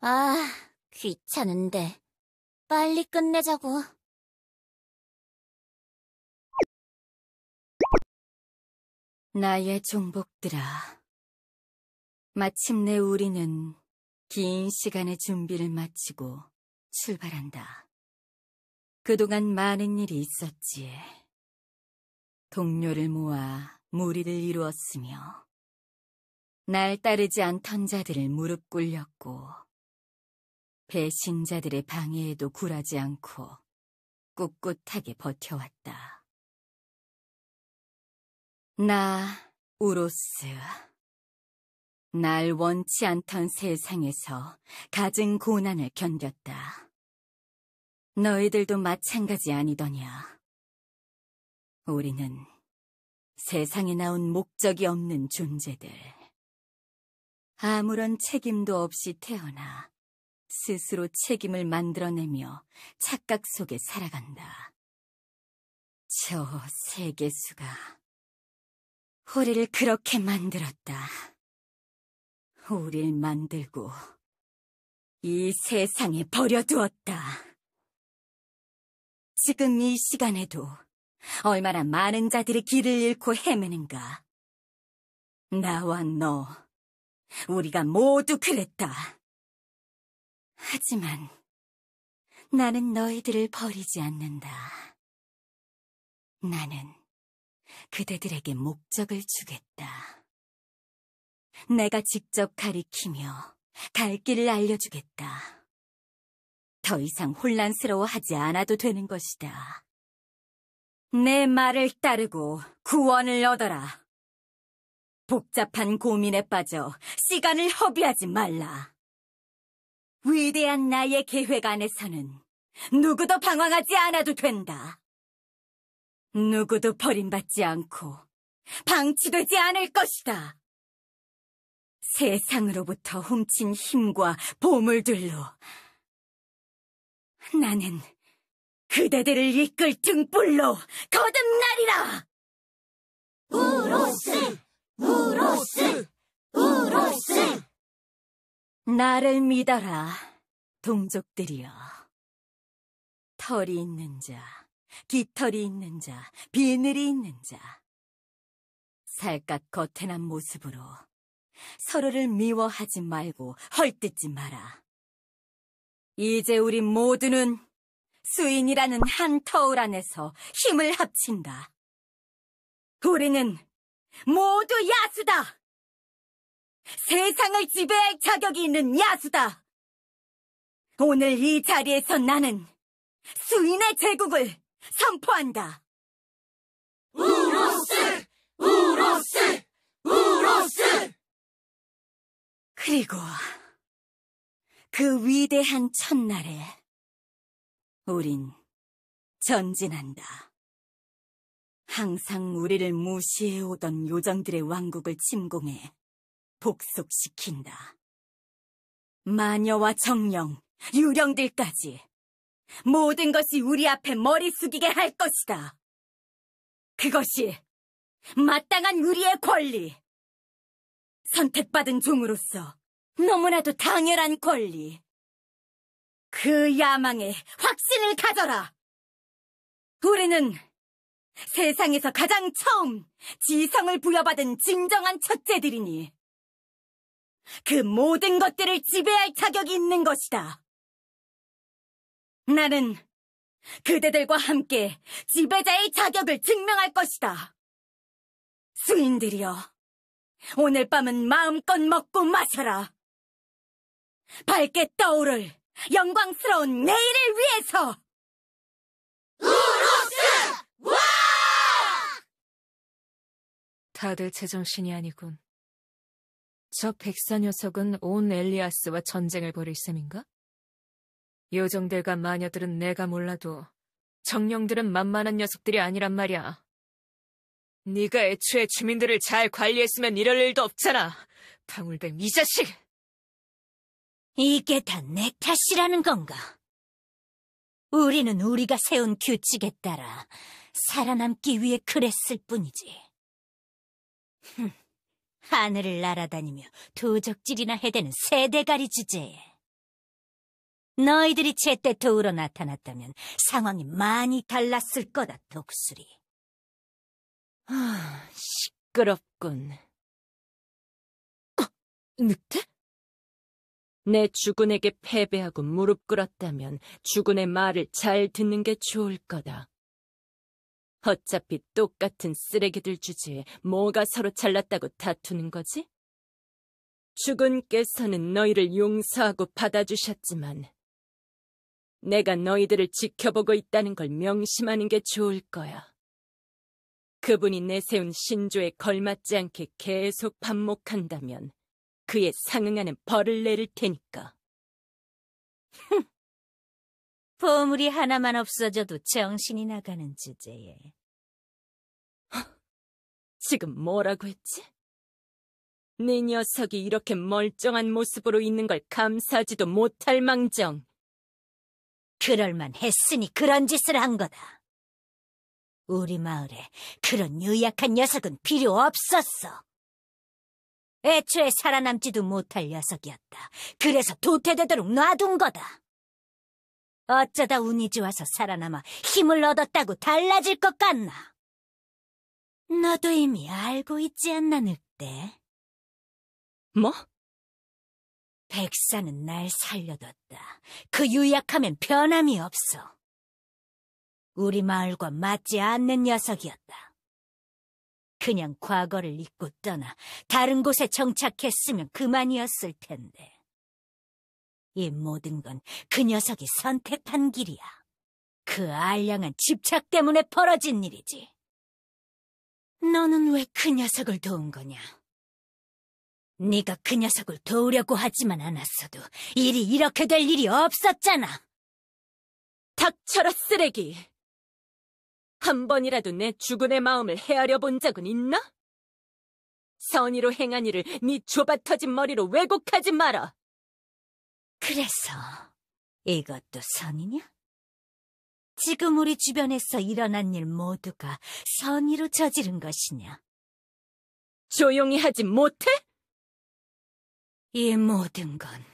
아, 귀찮은데. 빨리 끝내자고. 나의 종복들아, 마침내 우리는 긴 시간의 준비를 마치고 출발한다. 그동안 많은 일이 있었지. 동료를 모아 무리를 이루었으며 날 따르지 않던 자들을 무릎 꿇렸고 배신자들의 방해에도 굴하지 않고 꿋꿋하게 버텨왔다. 나, 우로스. 날 원치 않던 세상에서 갖은 고난을 견뎠다. 너희들도 마찬가지 아니더냐. 우리는 세상에 나온 목적이 없는 존재들. 아무런 책임도 없이 태어나 스스로 책임을 만들어내며 착각 속에 살아간다. 저 세계수가 우리를 그렇게 만들었다. 우릴 만들고 이 세상에 버려두었다. 지금 이 시간에도 얼마나 많은 자들이 길을 잃고 헤매는가. 나와 너, 우리가 모두 그랬다. 하지만 나는 너희들을 버리지 않는다. 나는 그대들에게 목적을 주겠다. 내가 직접 가리키며 갈 길을 알려주겠다. 더 이상 혼란스러워하지 않아도 되는 것이다. 내 말을 따르고 구원을 얻어라. 복잡한 고민에 빠져 시간을 허비하지 말라. 위대한 나의 계획 안에서는 누구도 방황하지 않아도 된다. 누구도 버림받지 않고 방치되지 않을 것이다. 세상으로부터 훔친 힘과 보물들로 나는 그대들을 이끌 등불로 거듭나리라! 우로스! 우로스! 우로스! 나를 믿어라, 동족들이여. 털이 있는 자, 깃털이 있는 자, 비늘이 있는 자. 살갗 거태난 모습으로 서로를 미워하지 말고 헐뜯지 마라. 이제 우리 모두는 수인이라는 한 터울 안에서 힘을 합친다. 우리는 모두 야수다! 세상을 지배할 자격이 있는 야수다! 오늘 이 자리에서 나는 수인의 제국을 선포한다. 우로스! 우로스! 우로스! 그리고 그 위대한 첫날에 우린 전진한다. 항상 우리를 무시해오던 요정들의 왕국을 침공해 복속시킨다. 마녀와 정령, 유령들까지 모든 것이 우리 앞에 머리 숙이게 할 것이다. 그것이 마땅한 우리의 권리. 선택받은 종으로서 너무나도 당연한 권리. 그 야망에 확신을 가져라. 우리는 세상에서 가장 처음 지성을 부여받은 진정한 첫째들이니 그 모든 것들을 지배할 자격이 있는 것이다. 나는 그대들과 함께 지배자의 자격을 증명할 것이다. 수인들이여, 오늘 밤은 마음껏 먹고 마셔라. 밝게 떠오를 영광스러운 내일을 위해서! 우로스! 와! 다들 제정신이 아니군. 저 백사 녀석은 온 엘리아스와 전쟁을 벌일 셈인가? 요정들과 마녀들은 내가 몰라도 정령들은 만만한 녀석들이 아니란 말이야. 네가 애초에 주민들을 잘 관리했으면 이럴 일도 없잖아. 방울뱀 이 자식! 이게 다 내 탓이라는 건가? 우리는 우리가 세운 규칙에 따라 살아남기 위해 그랬을 뿐이지. 하늘을 날아다니며 도적질이나 해대는 새대가리 주제에 너희들이 제때 도우러 나타났다면 상황이 많이 달랐을 거다, 독수리. 시끄럽군. 늑대? 내 주군에게 패배하고 무릎 꿇었다면 주군의 말을 잘 듣는 게 좋을 거다. 어차피 똑같은 쓰레기들 주제에 뭐가 서로 잘났다고 다투는 거지? 주군께서는 너희를 용서하고 받아주셨지만 내가 너희들을 지켜보고 있다는 걸 명심하는 게 좋을 거야. 그분이 내세운 신조에 걸맞지 않게 계속 반목한다면 그에 상응하는 벌을 내릴 테니까. 보물이 하나만 없어져도 정신이 나가는 주제에. 지금 뭐라고 했지? 네 녀석이 이렇게 멀쩡한 모습으로 있는 걸 감사하지도 못할 망정. 그럴만 했으니 그런 짓을 한 거다. 우리 마을에 그런 유약한 녀석은 필요 없었어. 애초에 살아남지도 못할 녀석이었다. 그래서 도태되도록 놔둔 거다. 어쩌다 운이 좋아서 살아남아 힘을 얻었다고 달라질 것 같나? 너도 이미 알고 있지 않나, 늑대? 뭐? 백사는 날 살려뒀다. 그 유약함엔 변함이 없어. 우리 마을과 맞지 않는 녀석이었다. 그냥 과거를 잊고 떠나 다른 곳에 정착했으면 그만이었을 텐데. 이 모든 건 그 녀석이 선택한 길이야. 그 알량한 집착 때문에 벌어진 일이지. 너는 왜 그 녀석을 도운 거냐? 네가 그 녀석을 도우려고 하지만 않았어도 일이 이렇게 될 일이 없었잖아. 닥쳐라, 쓰레기! 한 번이라도 내 주군의 마음을 헤아려 본 적은 있나? 선의로 행한 일을 네 좁아터진 머리로 왜곡하지 마라! 그래서 이것도 선이냐? 지금 우리 주변에서 일어난 일 모두가 선의로 저지른 것이냐? 조용히 하지 못해? 이 모든 건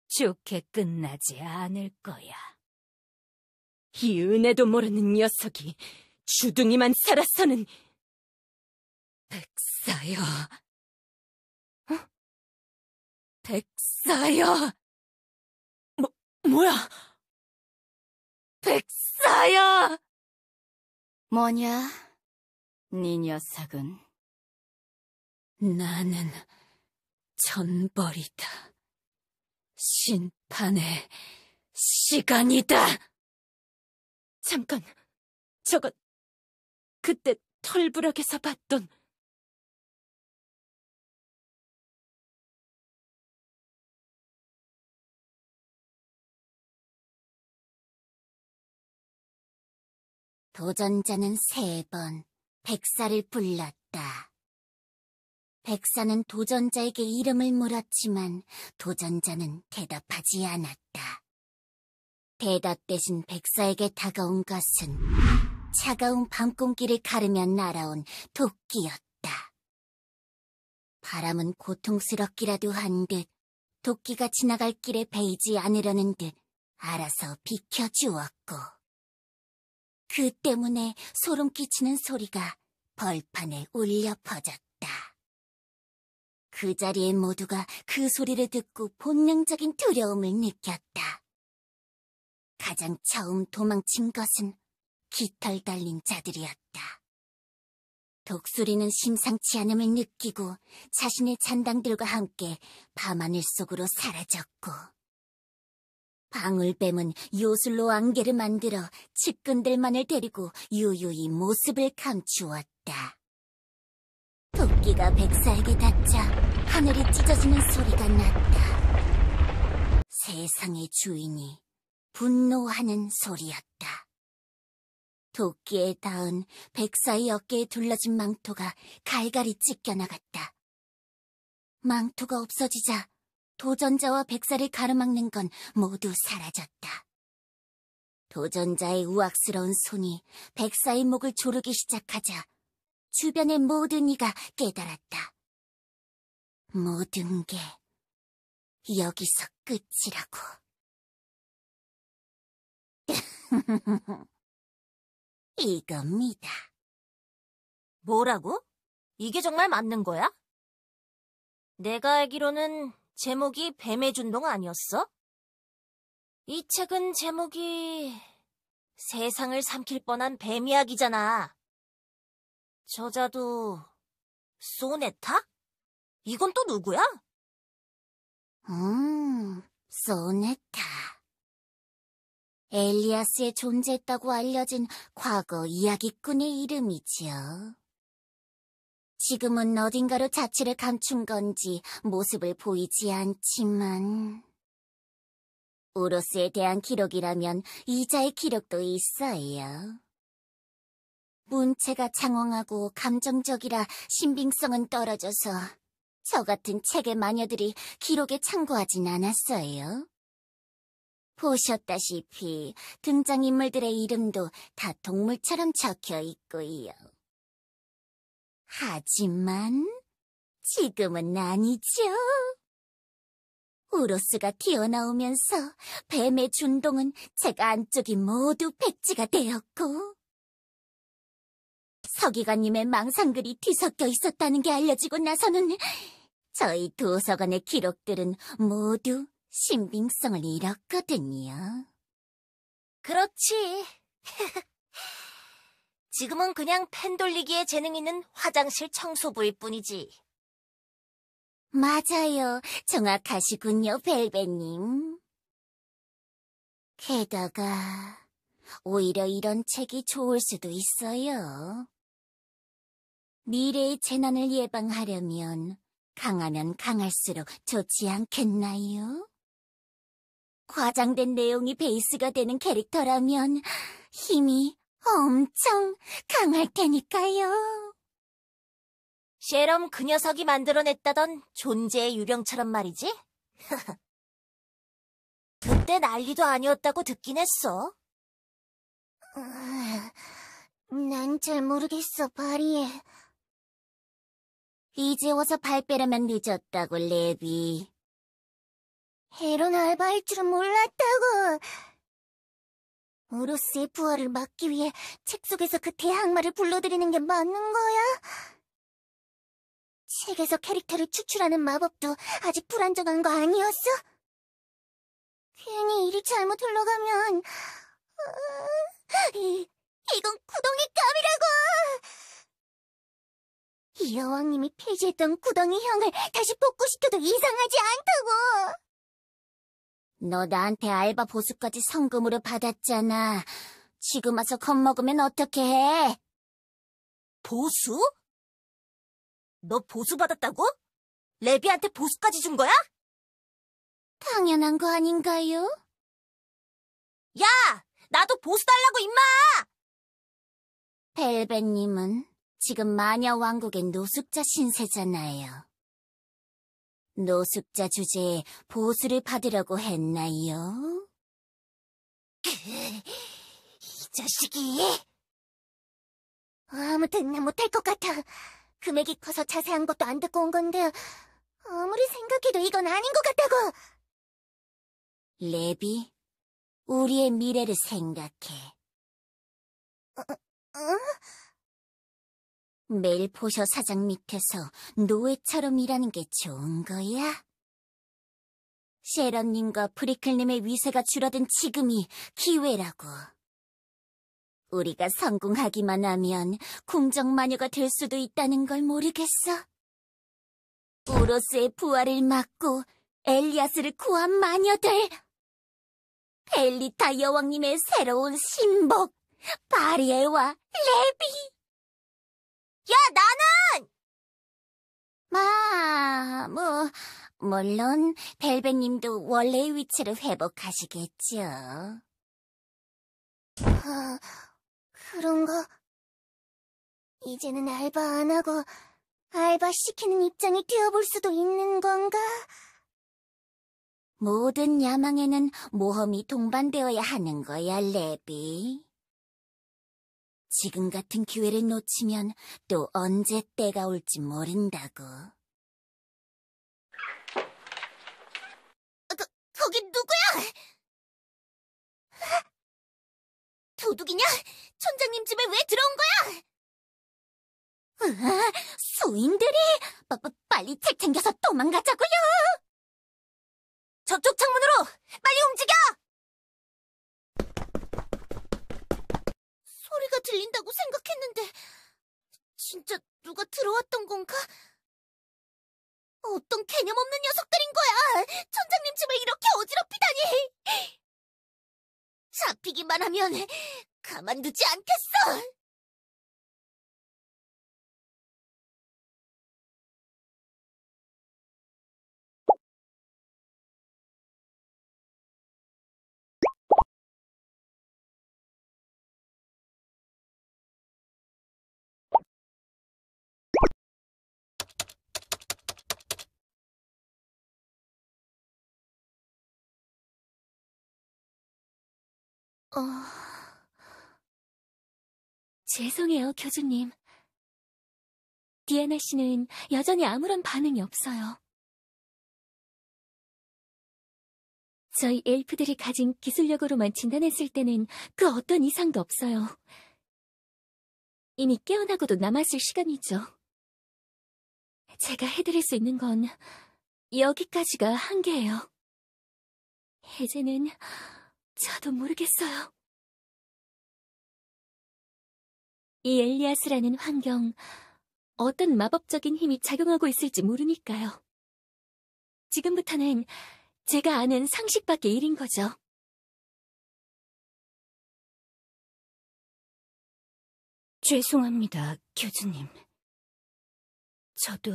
좋게 끝나지 않을 거야. 이 은혜도 모르는 녀석이 주둥이만 살아서는... 백사여... 백사여... 뭐야? 백사여! 뭐냐, 네 녀석은? 나는 전벌이다. 심판의 시간이다. 잠깐, 저건 그때 털부락에서 봤던... 도전자는 3번 백사를 불렀다. 백사는 도전자에게 이름을 물었지만 도전자는 대답하지 않았다. 대답 대신 백사에게 다가온 것은 차가운 밤공기를 가르며 날아온 도끼였다. 바람은 고통스럽기라도 한 듯 도끼가 지나갈 길에 베이지 않으려는 듯 알아서 비켜주었고, 그 때문에 소름 끼치는 소리가 벌판에 울려 퍼졌다. 그 자리에 모두가 그 소리를 듣고 본능적인 두려움을 느꼈다. 가장 처음 도망친 것은 깃털 달린 자들이었다. 독수리는 심상치 않음을 느끼고 자신의 잔당들과 함께 밤하늘 속으로 사라졌고, 방울뱀은 요술로 안개를 만들어 측근들만을 데리고 유유히 모습을 감추었다. 도끼가 백사에게 닿자 하늘이 찢어지는 소리가 났다. 세상의 주인이 분노하는 소리였다. 도끼에 닿은 백사의 어깨에 둘러진 망토가 갈갈이 찢겨나갔다. 망토가 없어지자 도전자와 백사를 가로막는 건 모두 사라졌다. 도전자의 우악스러운 손이 백사의 목을 조르기 시작하자 주변의 모든 이가 깨달았다. 모든 게 여기서 끝이라고. 이겁니다. 뭐라고? 이게 정말 맞는 거야? 내가 알기로는 제목이 뱀의 준동 아니었어? 이 책은 제목이 세상을 삼킬 뻔한 뱀 이야기잖아. 저자도 소네타? 이건 또 누구야? 소네타. 엘리아스에 존재했다고 알려진 과거 이야기꾼의 이름이지요. 지금은 어딘가로 자취를 감춘 건지 모습을 보이지 않지만 우로스에 대한 기록이라면 이자의 기록도 있어요. 문체가 장황하고 감정적이라 신빙성은 떨어져서 저 같은 책의 마녀들이 기록에 참고하진 않았어요. 보셨다시피 등장인물들의 이름도 다 동물처럼 적혀 있고요. 하지만 지금은 아니죠. 우로스가 튀어나오면서 뱀의 준동은 책 안쪽이 모두 백지가 되었고 서기관님의 망상글이 뒤섞여 있었다는 게 알려지고 나서는 저희 도서관의 기록들은 모두 신빙성을 잃었거든요. 그렇지. 지금은 그냥 펜 돌리기에 재능 있는 화장실 청소부일 뿐이지. 맞아요. 정확하시군요, 벨벳님. 게다가 오히려 이런 책이 좋을 수도 있어요. 미래의 재난을 예방하려면 강하면 강할수록 좋지 않겠나요? 과장된 내용이 베이스가 되는 캐릭터라면 힘이 엄청 강할 테니까요. 셰럼 그 녀석이 만들어냈다던 존재의 유령처럼 말이지? 그때 난리도 아니었다고 듣긴 했어. 난 잘 모르겠어, 바리에. 이제 와서 발 빼려면 늦었다고, 레비. 헤론 알바할 줄은 몰랐다고. 우로스의 부활을 막기 위해 책 속에서 그 대항마를 불러들이는 게 맞는 거야? 책에서 캐릭터를 추출하는 마법도 아직 불안정한 거 아니었어? 괜히 일이 잘못 흘러가면 이건 구덩이 감이라고! 이 여왕님이 폐지했던 구덩이 형을 다시 뽑고 싶어도 이상하지 않다고! 너 나한테 알바 보수까지 성금으로 받았잖아. 지금 와서 겁먹으면 어떻게 해? 보수? 너 보수 받았다고? 레비한테 보수까지 준 거야? 당연한 거 아닌가요? 야! 나도 보수 달라고 임마! 벨벳님은 지금 마녀 왕국의 노숙자 신세잖아요. 노숙자 주제에 보수를 받으려고 했나요? 이 자식이! 아무튼 나 못할 것 같아. 금액이 커서 자세한 것도 안 듣고 온 건데 아무리 생각해도 이건 아닌 것 같다고. 레비, 우리의 미래를 생각해. 매일 포셔 사장 밑에서 노예처럼 일하는 게 좋은 거야? 셰런님과 프리클님의 위세가 줄어든 지금이 기회라고. 우리가 성공하기만 하면 궁정마녀가 될 수도 있다는 걸 모르겠어? 우로스의 부활을 막고 엘리아스를 구한 마녀들! 벨리타 여왕님의 새로운 신복! 바리에와 레비! 야, 나는! 물론 벨벳님도 원래의 위치를 회복하시겠죠. 그런가? 이제는 알바 안 하고 알바 시키는 입장이 되어볼 수도 있는 건가? 모든 야망에는 모험이 동반되어야 하는 거야, 레비. 지금 같은 기회를 놓치면 또 언제 때가 올지 모른다고. 거기 누구야? 도둑이냐? 촌장님 집에 왜 들어온 거야? 으아, 소인들이! 빨리 책 챙겨서 도망가자고요! 저쪽 창문으로! 빨리 움직여! 소리가 들린다고 생각했는데 진짜 누가 들어왔던 건가? 어떤 개념 없는 녀석들인 거야! 촌장님 집을 이렇게 어지럽히다니! 잡히기만 하면 가만두지 않겠어! 죄송해요, 교주님. 디아나 씨는 여전히 아무런 반응이 없어요. 저희 엘프들이 가진 기술력으로만 진단했을 때는 그 어떤 이상도 없어요. 이미 깨어나고도 남았을 시간이죠. 제가 해드릴 수 있는 건 여기까지가 한계예요. 이제는 저도 모르겠어요. 이 엘리아스라는 환경, 어떤 마법적인 힘이 작용하고 있을지 모르니까요. 지금부터는 제가 아는 상식 밖의 일인 거죠. 죄송합니다, 교주님. 저도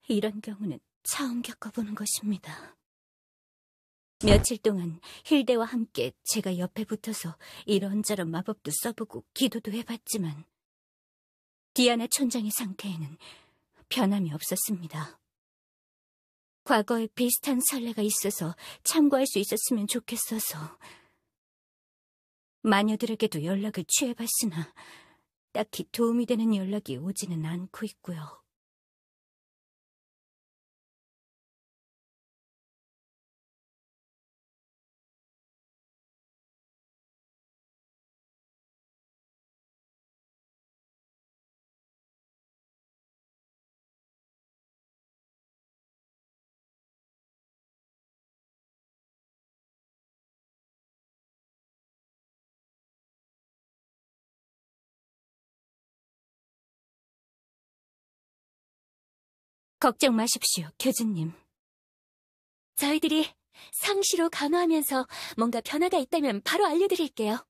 이런 경우는 처음 겪어보는 것입니다. 며칠 동안 힐데와 함께 제가 옆에 붙어서 이런저런 마법도 써보고 기도도 해봤지만 디아나 촌장의 상태에는 변함이 없었습니다. 과거에 비슷한 선례가 있어서 참고할 수 있었으면 좋겠어서 마녀들에게도 연락을 취해봤으나 딱히 도움이 되는 연락이 오지는 않고 있고요. 걱정 마십시오, 교주님. 저희들이 상시로 간호하면서 뭔가 변화가 있다면 바로 알려드릴게요.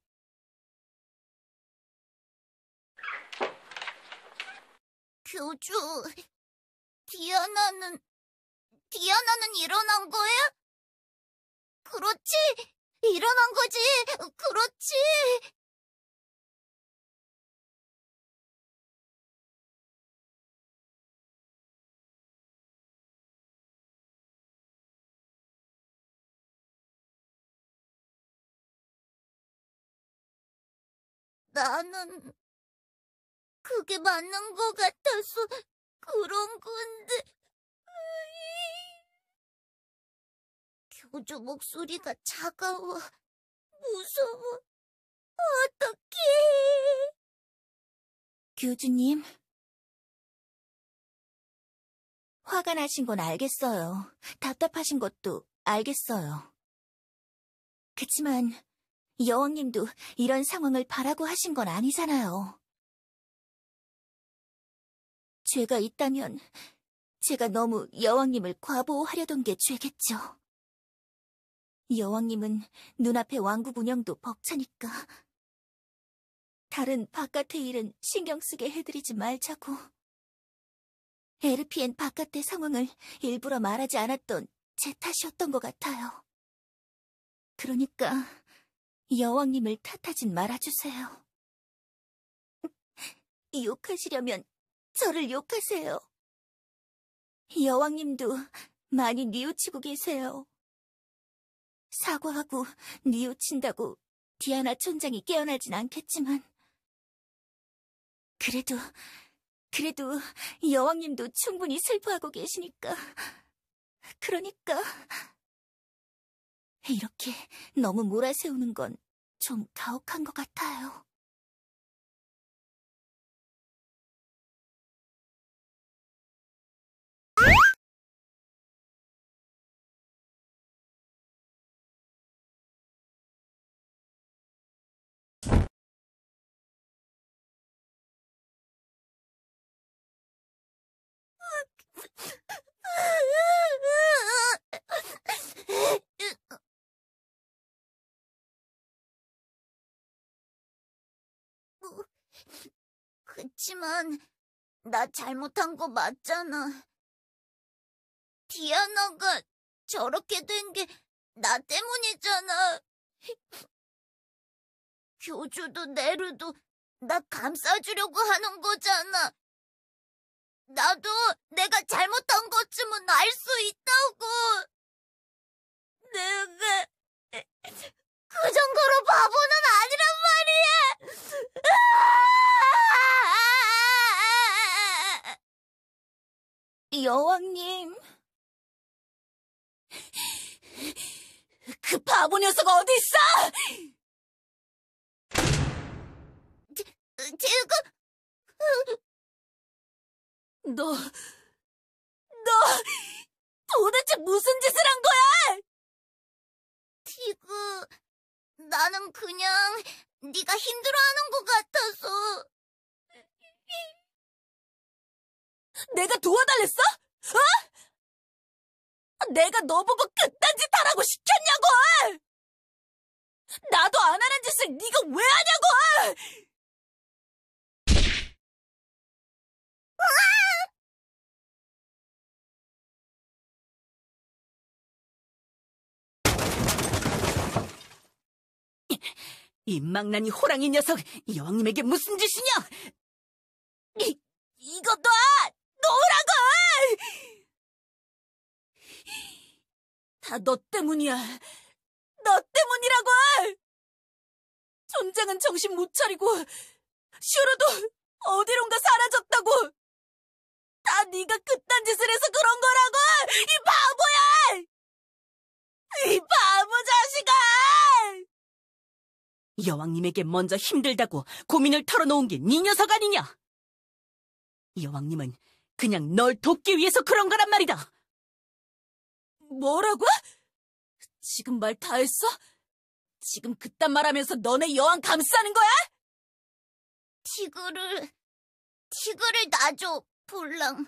교주, 디아나는 일어난 거야? 그렇지, 일어난 거지, 그렇지. 나는 그게 맞는 것 같아서 그런 건데. 교주 목소리가 차가워. 무서워. 어떡해. 교주님. 화가 나신 건 알겠어요. 답답하신 것도 알겠어요. 그치만 여왕님도 이런 상황을 바라고 하신 건 아니잖아요. 죄가 있다면 제가 너무 여왕님을 과보호하려던 게 죄겠죠. 여왕님은 눈앞의 왕국 운영도 벅차니까 다른 바깥의 일은 신경 쓰게 해드리지 말자고. 에르피엔 바깥의 상황을 일부러 말하지 않았던 제 탓이었던 것 같아요. 그러니까 여왕님을 탓하진 말아주세요. 욕하시려면 저를 욕하세요. 여왕님도 많이 뉘우치고 계세요. 사과하고 뉘우친다고 디아나 촌장이 깨어나진 않겠지만 그래도 여왕님도 충분히 슬퍼하고 계시니까. 그러니까 이렇게 너무 몰아세우는 건 좀 가혹한 것 같아요. 그치만 나 잘못한 거 맞잖아. 디아나가 저렇게 된 게 나 때문이잖아. 교주도 네르도 나 감싸주려고 하는 거잖아. 나도 내가 잘못한 것쯤은 알 수 있다고. 내가 그 정도로 바보는 아니란 말이야. 여왕님. 그 바보 녀석 어디 있어? 제가 너 도대체 무슨 짓을 한 거야? 티그, 나는 그냥 네가 힘들어하는 것 같아서. 내가 도와달랬어? 어? 내가 너보고 그딴 짓 하라고 시켰냐고! 나도 안 하는 짓을 네가 왜 하냐고! 이 망나니 호랑이 녀석, 여왕님에게 무슨 짓이냐? 이거 놔! 놓으라고! 다 너 때문이야. 너 때문이라고! 존장은 정신 못 차리고 슈르도 어디론가 사라졌다고! 다 네가 그딴 짓을 해서 그런 거라고! 이 바보야! 이 바보 자식아! 여왕님에게 먼저 힘들다고 고민을 털어놓은 게 네 녀석 아니냐? 여왕님은 그냥 널 돕기 위해서 그런 거란 말이다. 뭐라고? 지금 말 다 했어? 지금 그딴 말하면서 너네 여왕 감싸는 거야? 티그를 놔줘, 볼랑.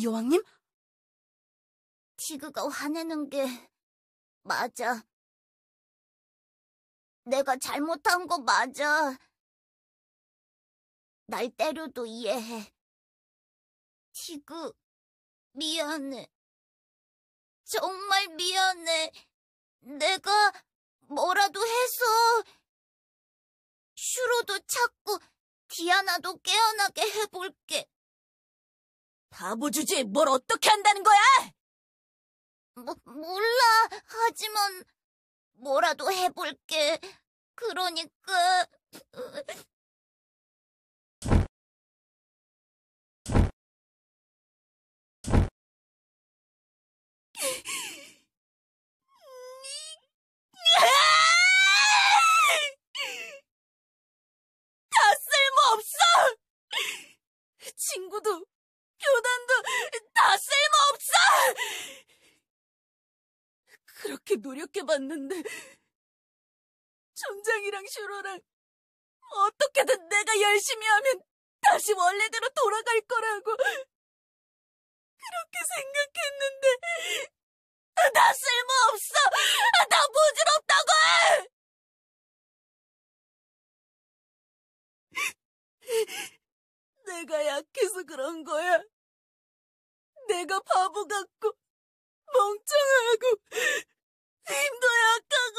여왕님? 티그가 화내는 게 맞아. 내가 잘못한 거 맞아. 날 때려도 이해해. 티그, 미안해. 정말 미안해. 내가 뭐라도 해서 슈로도 찾고 디아나도 깨어나게 해볼게. 바보 주제에 뭘 어떻게 한다는 거야? 몰라. 하지만 뭐라도 해볼게. 그러니까... 다 쓸모없어! 친구도, 교단도 다 쓸모없어! 그렇게 노력해봤는데 점장이랑 슈로랑 어떻게든 내가 열심히 하면 다시 원래대로 돌아갈 거라고 그렇게 생각했는데 다 쓸모없어! 다 부질없다고! 내가 약해서 그런 거야. 내가 바보 같고 멍청하고 힘도 약하고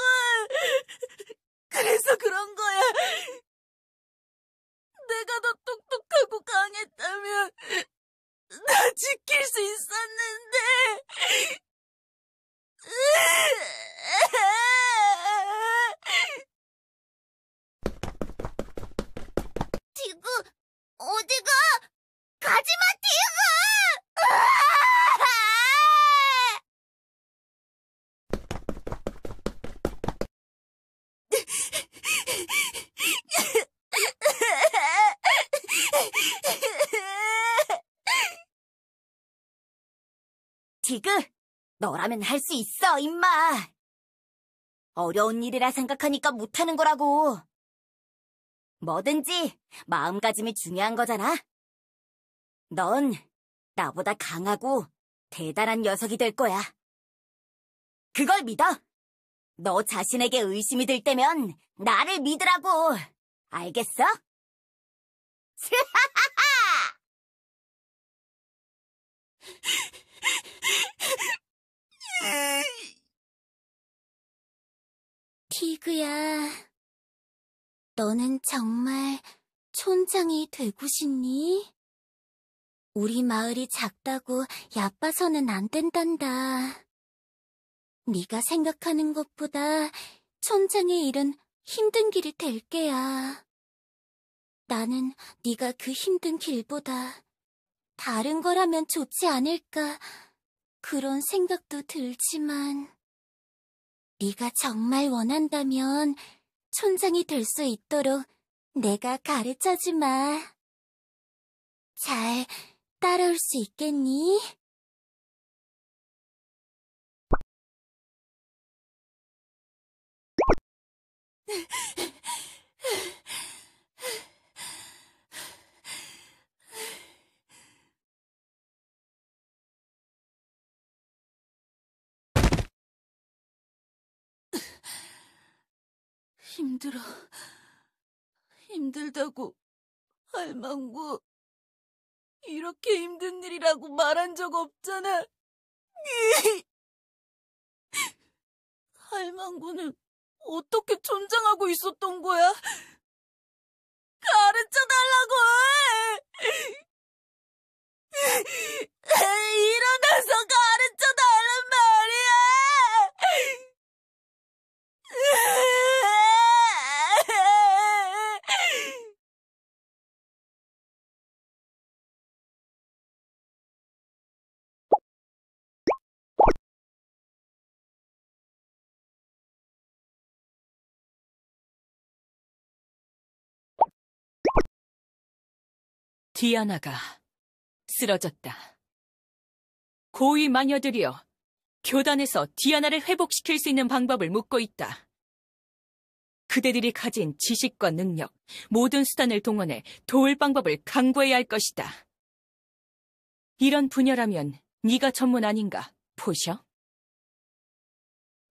그래서 그런 거야. 내가 더 똑똑하고 강했다면 나 지킬 수 있었는데. 티그, 어디가? 가지마, 티그! 티그, 너라면 할 수 있어, 임마. 어려운 일이라 생각하니까 못하는 거라고. 뭐든지 마음가짐이 중요한 거잖아. 넌 나보다 강하고 대단한 녀석이 될 거야. 그걸 믿어. 너 자신에게 의심이 들 때면 나를 믿으라고. 알겠어? 티그야, 너는 정말 촌장이 되고 싶니? 우리 마을이 작다고 얕봐서는 안 된단다. 네가 생각하는 것보다 촌장의 일은 힘든 길이 될 게야. 나는 네가 그 힘든 길보다 다른 거라면 좋지 않을까 그런 생각도 들지만 네가 정말 원한다면 촌장이 될 수 있도록 내가 가르쳐주마. 잘 따라올 수 있겠니? 힘들어. 힘들다고, 할망구. 이렇게 힘든 일이라고 말한 적 없잖아. 할망구는 어떻게 촌장하고 있었던 거야? 가르쳐달라고! 일어나서 가르쳐달란 말이야! 디아나가 쓰러졌다. 고위 마녀들이여, 교단에서 디아나를 회복시킬 수 있는 방법을 묻고 있다. 그대들이 가진 지식과 능력, 모든 수단을 동원해 도울 방법을 강구해야 할 것이다. 이런 분야라면 네가 전문 아닌가, 포셔?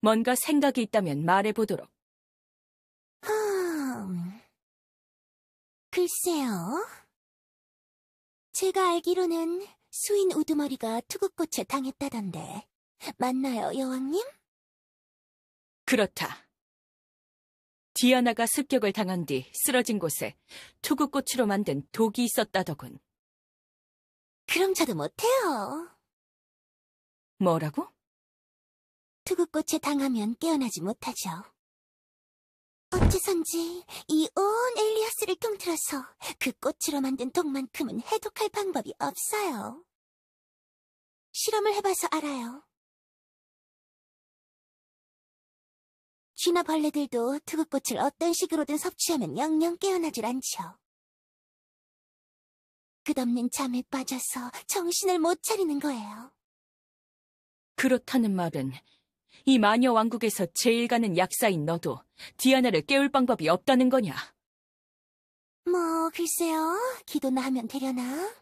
뭔가 생각이 있다면 말해보도록. 글쎄요. 제가 알기로는 수인 우두머리가 투구꽃에 당했다던데. 맞나요, 여왕님? 그렇다. 디아나가 습격을 당한 뒤 쓰러진 곳에 투구꽃으로 만든 독이 있었다더군. 그럼 저도 못해요. 뭐라고? 투구꽃에 당하면 깨어나지 못하죠. 어째선지 이 온 엘리아스를 통틀어서 그 꽃으로 만든 독만큼은 해독할 방법이 없어요. 실험을 해봐서 알아요. 쥐나 벌레들도 투구꽃을 어떤 식으로든 섭취하면 영영 깨어나질 않죠. 끝없는 잠에 빠져서 정신을 못 차리는 거예요. 그렇다는 말은 이 마녀 왕국에서 제일 가는 약사인 너도 디아나를 깨울 방법이 없다는 거냐? 뭐 글쎄요. 기도나 하면 되려나?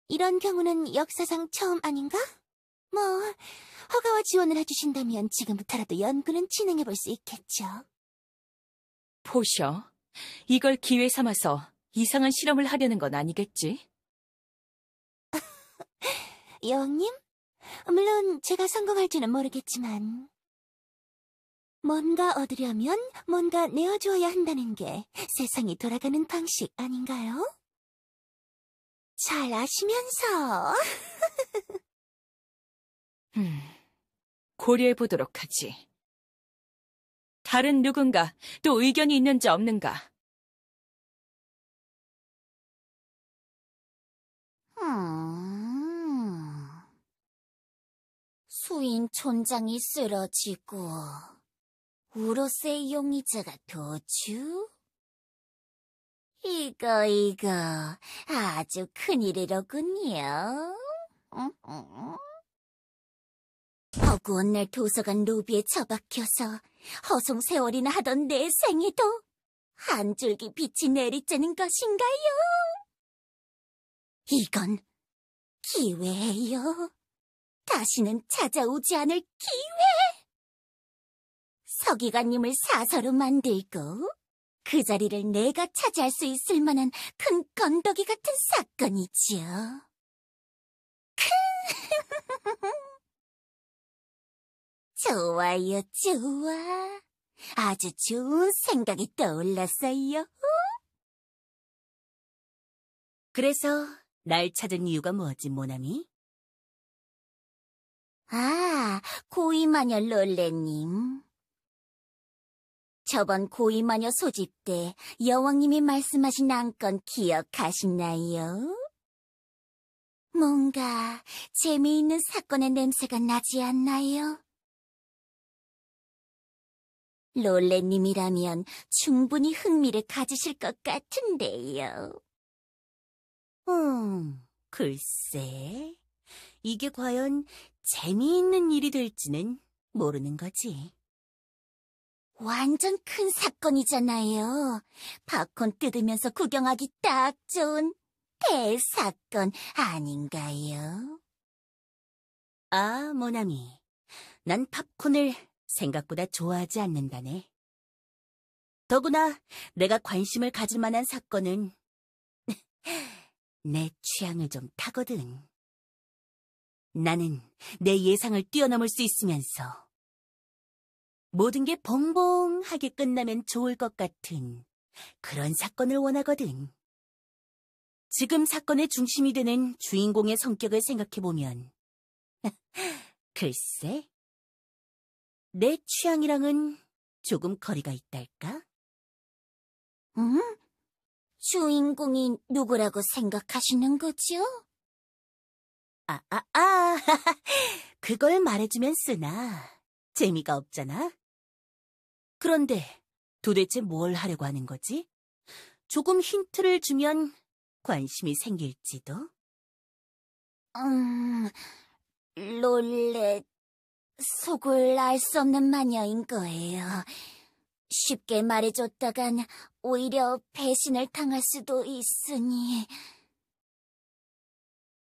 이런 경우는 역사상 처음 아닌가? 뭐 허가와 지원을 해주신다면 지금부터라도 연구는 진행해볼 수 있겠죠. 포셔, 이걸 기회 삼아서 이상한 실험을 하려는 건 아니겠지? 여왕님? 물론 제가 성공할지는 모르겠지만 뭔가 얻으려면 뭔가 내어주어야 한다는 게 세상이 돌아가는 방식 아닌가요? 잘 아시면서 고려해보도록 하지. 다른 누군가 또 의견이 있는지 없는가? 수인 촌장이 쓰러지고 우로스의 용의자가 도주? 이거 아주 큰일이로군요. 허구한 날 도서관 로비에 처박혀서 허송세월이나 하던 내 생에도 한 줄기 빛이 내리쬐는 것인가요? 이건 기회예요. 다시는 찾아오지 않을 기회. 서기관님을 사서로 만들고 그 자리를 내가 차지할 수 있을 만한 큰 건더기 같은 사건이지요. 좋아요, 좋아. 아주 좋은 생각이 떠올랐어요. 그래서 날 찾은 이유가 뭐지, 모나미? 아, 고위마녀 롤레님. 저번 고위마녀 소집 때 여왕님이 말씀하신 안건 기억하시나요? 뭔가 재미있는 사건의 냄새가 나지 않나요? 롤레님이라면 충분히 흥미를 가지실 것 같은데요. 글쎄. 이게 과연 재미있는 일이 될지는 모르는 거지. 완전 큰 사건이잖아요. 팝콘 뜯으면서 구경하기 딱 좋은 대사건 아닌가요? 아, 모나미. 난 팝콘을 생각보다 좋아하지 않는다네. 더구나 내가 관심을 가질 만한 사건은 내 취향을 좀 타거든. 나는 내 예상을 뛰어넘을 수 있으면서 모든 게 봉봉하게 끝나면 좋을 것 같은 그런 사건을 원하거든. 지금 사건의 중심이 되는 주인공의 성격을 생각해보면 글쎄, 내 취향이랑은 조금 거리가 있달까? 주인공이 누구라고 생각하시는 거죠? 그걸 말해주면 쓰나. 재미가 없잖아. 그런데 도대체 뭘 하려고 하는 거지? 조금 힌트를 주면 관심이 생길지도. 롤렛, 속을 알 수 없는 마녀인 거예요. 쉽게 말해줬다간 오히려 배신을 당할 수도 있으니.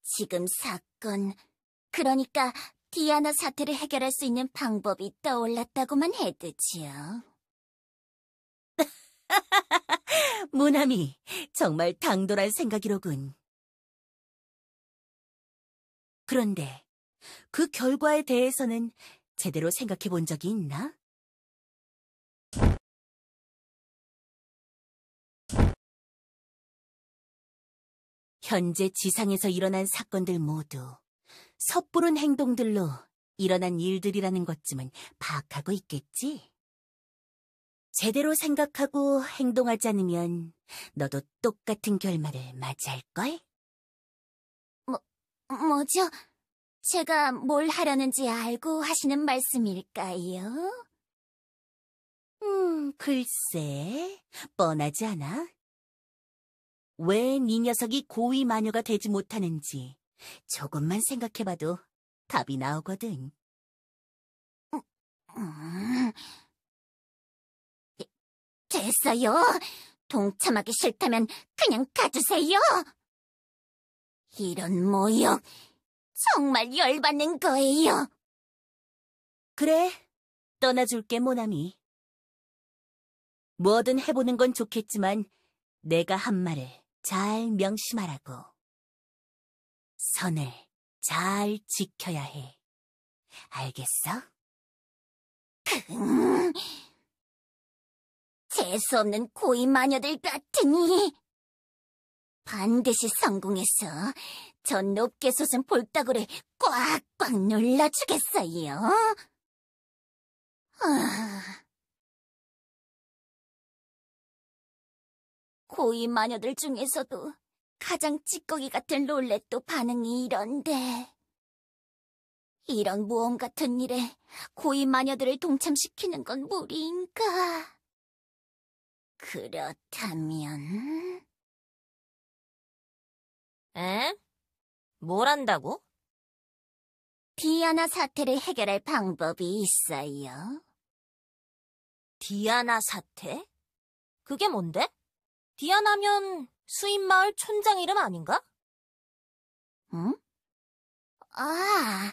지금 사건, 그러니까 디아나 사태를 해결할 수 있는 방법이 떠올랐다고만 해두지요. 모나미, 정말 당돌한 생각이로군. 그런데 그 결과에 대해서는 제대로 생각해 본 적이 있나? 현재 지상에서 일어난 사건들 모두 섣부른 행동들로 일어난 일들이라는 것쯤은 파악하고 있겠지? 제대로 생각하고 행동하지 않으면 너도 똑같은 결말을 맞이할걸? 뭐죠? 제가 뭘 하려는지 알고 하시는 말씀일까요? 글쎄, 뻔하지 않아? 왜 네 녀석이 고위 마녀가 되지 못하는지 조금만 생각해봐도 답이 나오거든. 됐어요. 동참하기 싫다면 그냥 가주세요. 이런 모욕 정말 열받는 거예요. 그래, 떠나줄게, 모나미. 뭐든 해보는 건 좋겠지만 내가 한 말을 잘 명심하라고. 선을 잘 지켜야 해. 알겠어? 재수없는 고위 마녀들 같으니. 반드시 성공해서 저 높게 솟은 볼따구를 꽉꽉 눌러주겠어요. 고위 마녀들 중에서도 가장 찌꺼기 같은 롤렛도 반응이 이런데, 이런 모험 같은 일에 고위 마녀들을 동참시키는 건 무리인가? 그렇다면... 에? 뭘 한다고? 디아나 사태를 해결할 방법이 있어요. 디아나 사태? 그게 뭔데? 디아나면 수인마을 촌장 이름 아닌가? 응? 아,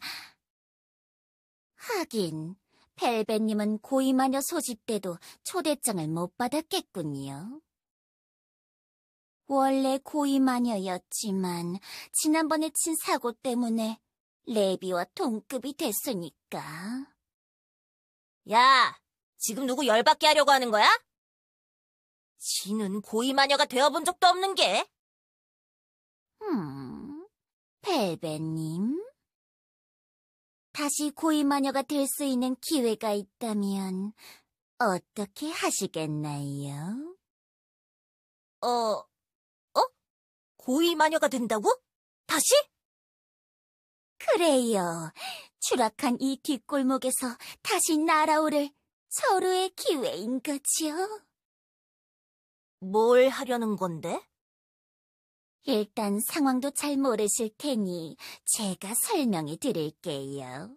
하긴 벨벳님은 고이마녀 소집 때도 초대장을 못 받았겠군요. 원래 고이마녀였지만 지난번에 친 사고 때문에 레비와 동급이 됐으니까. 야, 지금 누구 열받게 하려고 하는 거야? 지는 고이마녀가 되어본 적도 없는 게. 벨벳님? 다시 고이마녀가 될 수 있는 기회가 있다면 어떻게 하시겠나요? 고이마녀가 된다고? 다시? 그래요. 추락한 이 뒷골목에서 다시 날아오를 서로의 기회인 거지요. 뭘 하려는 건데? 일단 상황도 잘 모르실 테니 제가 설명해 드릴게요.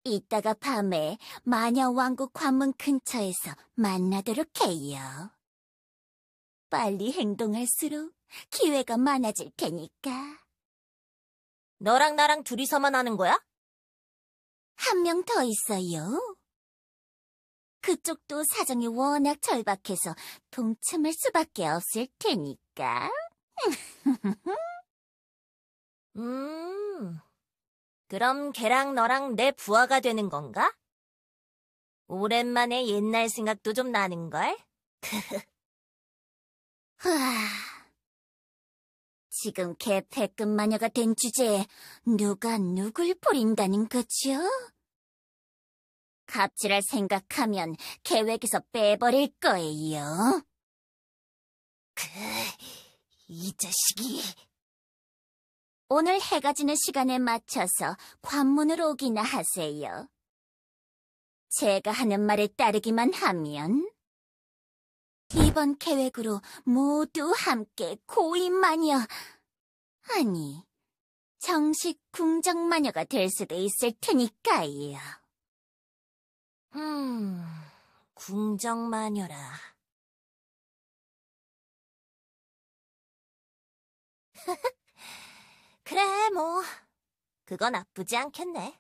이따가 밤에 마녀왕국 관문 근처에서 만나도록 해요. 빨리 행동할수록 기회가 많아질 테니까. 너랑 나랑 둘이서만 하는 거야? 한 명 더 있어요. 그쪽도 사정이 워낙 절박해서 동참할 수밖에 없을 테니까. 그럼 걔랑 너랑 내 부하가 되는 건가? 오랜만에 옛날 생각도 좀 나는걸? 지금 개패급 마녀가 된 주제에 누가 누굴 버린다는 거죠? 갑질할 생각하면 계획에서 빼버릴 거예요. 이 자식이. 오늘 해가 지는 시간에 맞춰서 관문으로 오기나 하세요. 제가 하는 말에 따르기만 하면 이번 계획으로 모두 함께 고인마녀, 아니, 정식 궁정마녀가 될 수도 있을 테니까요. 궁정마녀라. 그래, 뭐, 그건 나쁘지 않겠네.